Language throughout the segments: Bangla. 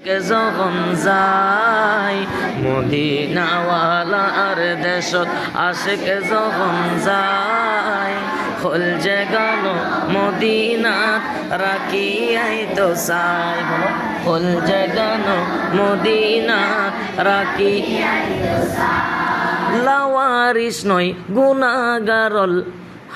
যখন যাই মদিনাওয়ালার দেশত আশেকে যখন যাই খোল যে গান মদিনাত রাখিয়াই তো চাই খোল যে গান মদিনাত রাখিয়াই তো চাই লাওয়ারিস নয় গুনাহগারল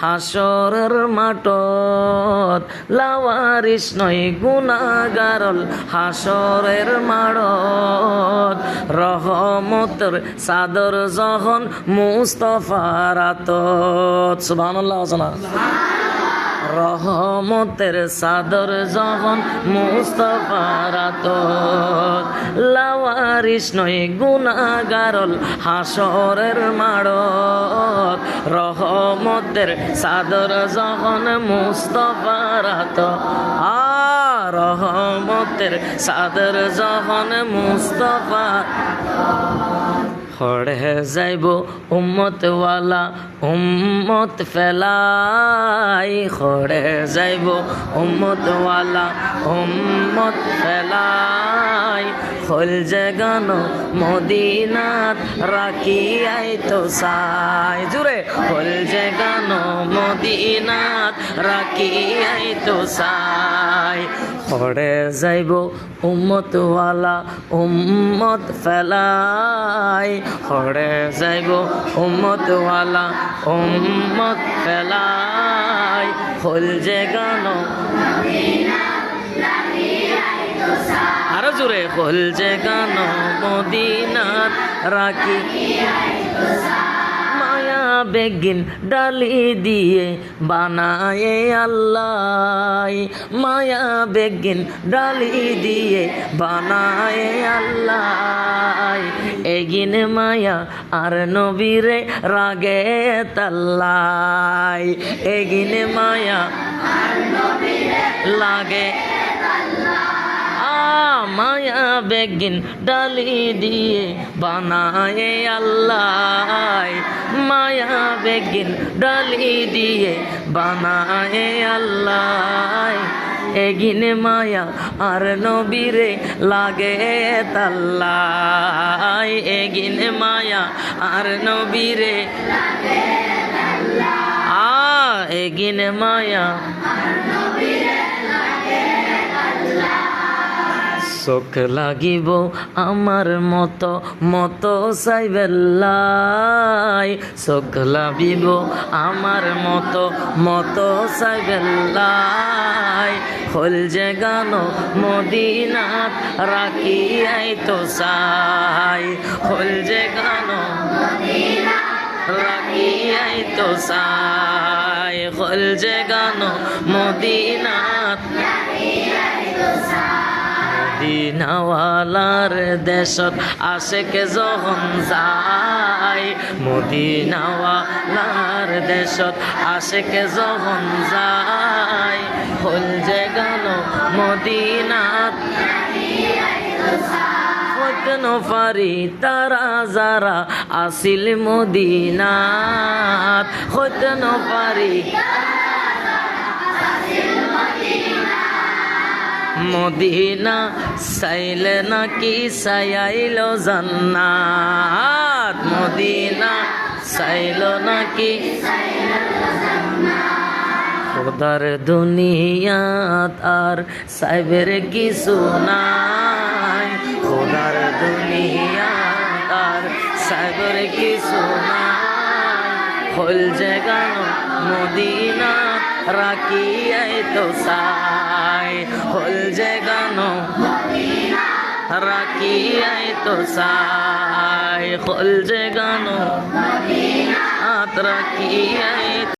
হাসরের মাঠত লাওয়ারিস নয় গুনাহগারল হাসরের মাঠত রহমতের চাদর যখন মুস্তাফার আতত সুবহানাল্লাহ রহমতের চাদর যখন মুস্তাফার আতত লাওয়ারিস নয় গুনাহগারল হাসরের মাঠত রহমতের চাদর যখন মুস্তাফার আতত রহমতের চাদর যখন মুস্তাফার হড়ে যাইব উম্মতওয়ালা উম্মত ফেলাই হড়ে যাইব উম্মতওয়ালা উম্মত ফেলাই খোল যে গান মদিনাত রাখিয়াই তো চাই জুড়ে খোল যে গান মদিনাত রাখিয়াই তো চাই হড়ে যাইব উম্মতওয়ালা উম্মত ফেলাই হড়ে যাইব উম্মতওয়ালা উম্মত ফেলাই খোল যে গান আরো জোরে খোল যে গান মদিনাত রাখি মায়া বেগিন ডালি দিয়ে বানায়ে আল্লাহ মায়া বেগিন ডালি দিয়ে বানায়ে আল্লাহ এগিন মায়া আর নবীরে রাগে তাল্লাই এগিন মায়া আর নবীরে লাগে মায়া বেগিন ডালি দিয়ে বানায়ে আল্লাহ মায়া বেগিন ডালি দিয়ে বানায়ে আল্লাহ এগিন মায়া আর নবীরে লাগে তাল্লাই এগিন মায়া আর নবীরে লাগে এগিন মায়া আর নবীরে লাগে চোখ লাগিব আমার মতো মতো চাইবেল্লাই চোখ লাগিব আমার মতো মতো চাইবেল্লাই খোল যে গান মদিনাত রাখিয়াই তো চাই খোল যে গান রাখিয়াই তো চাই খোল যে গান মদিনাত রাখিয়াই তো চাই মদিনাওয়ালার দেশত আশেকে যখন যায় মদিনাওয়ালার দেশত আশেকে যখন যায় খোল যে গান মদিনাত নফারি তারা যারা আসিল মদিনাত হইতে নফারি মদিনা চাইলে নাকি চাইল জান্নাত মদিনা চাইল নাকি খোদার দুনিয়াত আর সাইবের কিছু নাই খোদার দুনিয়াত আর সাইবের কিছু নাই খোল যে গান মদিনা রাখিয়াই তো চাই খোল যে গান রাখিয়াই তো চাই খোল যে গান রাখিয়াই